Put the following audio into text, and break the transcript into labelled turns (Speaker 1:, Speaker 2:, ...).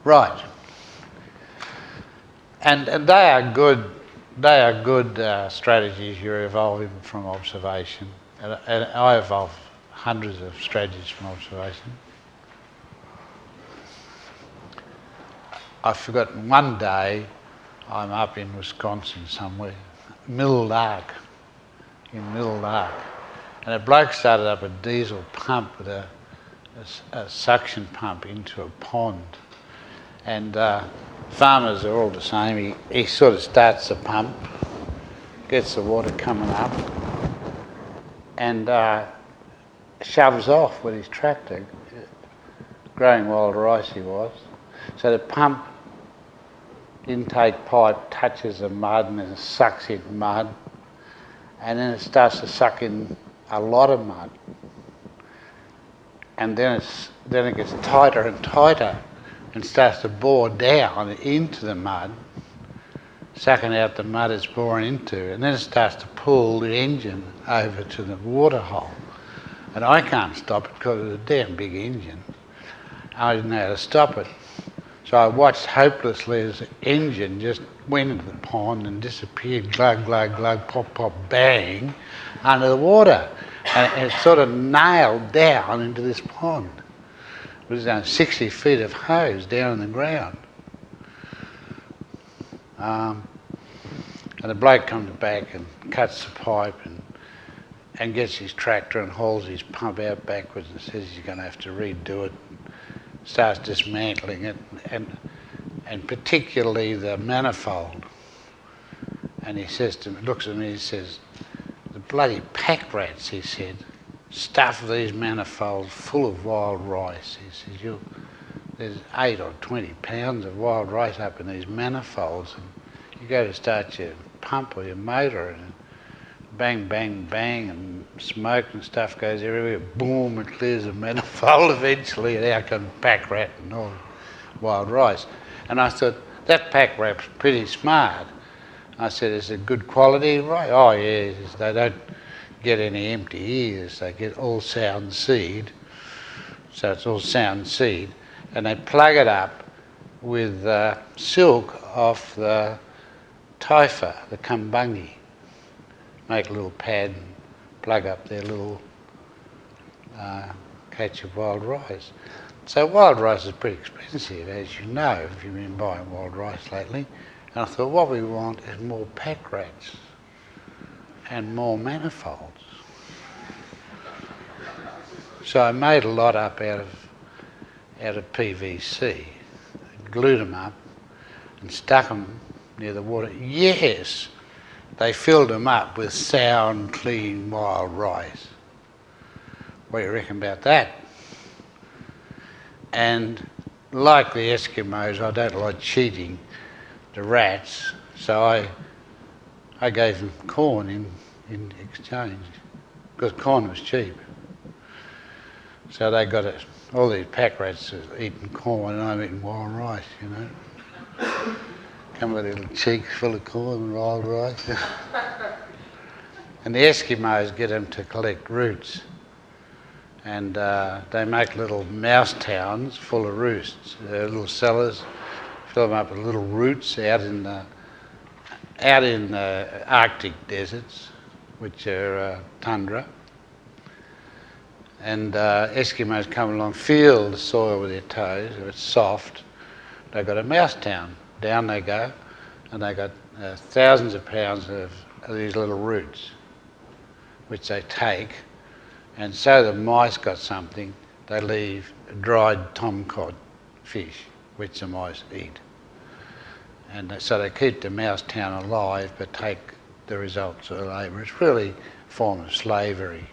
Speaker 1: Right. And they are good. They are good strategies you're evolving from observation. And I evolve hundreds of strategies from observation. I've forgotten one day I'm up in Wisconsin somewhere, Middle Lark, and a bloke started up a diesel pump with a suction pump into a pond. And farmers are all the same. He sort of starts the pump, gets the water coming up, and shoves off with his tractor. Growing wild rice he was. So the pump intake pipe touches the mud and it sucks in mud, and then it starts to suck in a lot of mud. And then it gets tighter and tighter and starts to bore down into the mud, sucking out the mud it's boring into, and then it starts to pull the engine over to the water hole. And I can't stop it because it's a damn big engine. I didn't know how to stop it. So I watched hopelessly as the engine just went into the pond and disappeared, glug, glug, glug, pop, pop, bang, under the water. And it sort of nailed down into this pond. It was 60 feet of hose down on the ground. And the bloke comes back and cuts the pipe and gets his tractor and hauls his pump out backwards and says he's going to have to redo it. Starts dismantling it, and particularly the manifold. And he says to me, looks at me, he says, "The bloody pack rats," he said, "stuff these manifolds full of wild rice." He says, "There's 8 or 20 pounds of wild rice up in these manifolds, and you go to start your pump or your motor, and bang, bang, bang, and smoke and stuff goes everywhere. Boom, it clears the manifold eventually, and out comes pack rat and all wild rice." And I thought, that pack rat's pretty smart. I said, "Is it good quality rice?" "Oh, yeah." He says, "They don't get any empty ears. They get all sound seed." So it's all sound seed. And they plug it up with silk off the topher, the kumbungi. Make a little pad and plug up their little catch of wild rice. So wild rice is pretty expensive, as you know, if you've been buying wild rice lately. And I thought, what we want is more pack rats and more manifolds. So I made a lot up out of PVC, glued them up and stuck them near the water. Yes, they filled them up with sound, clean, wild rice. What do you reckon about that? And like the Eskimos, I don't like cheating the rats, so I gave them corn in exchange, because corn was cheap. So they got it. All these pack rats are eating corn and I'm eating wild rice, you know. Come with little cheeks full of corn and wild rice. And the Eskimos get them to collect roots. And they make little mouse towns full of roosts. They're little cellars, fill them up with little roots out in the Arctic deserts, which are tundra. And Eskimos come along, feel the soil with their toes, if it's soft, they've got a mouse town. Down they go, and they got thousands of pounds of these little roots, which they take, and so the mice got something, they leave dried tomcod fish, which the mice eat. And so they keep the mouse town alive, but take the results of the labour. It's really a form of slavery.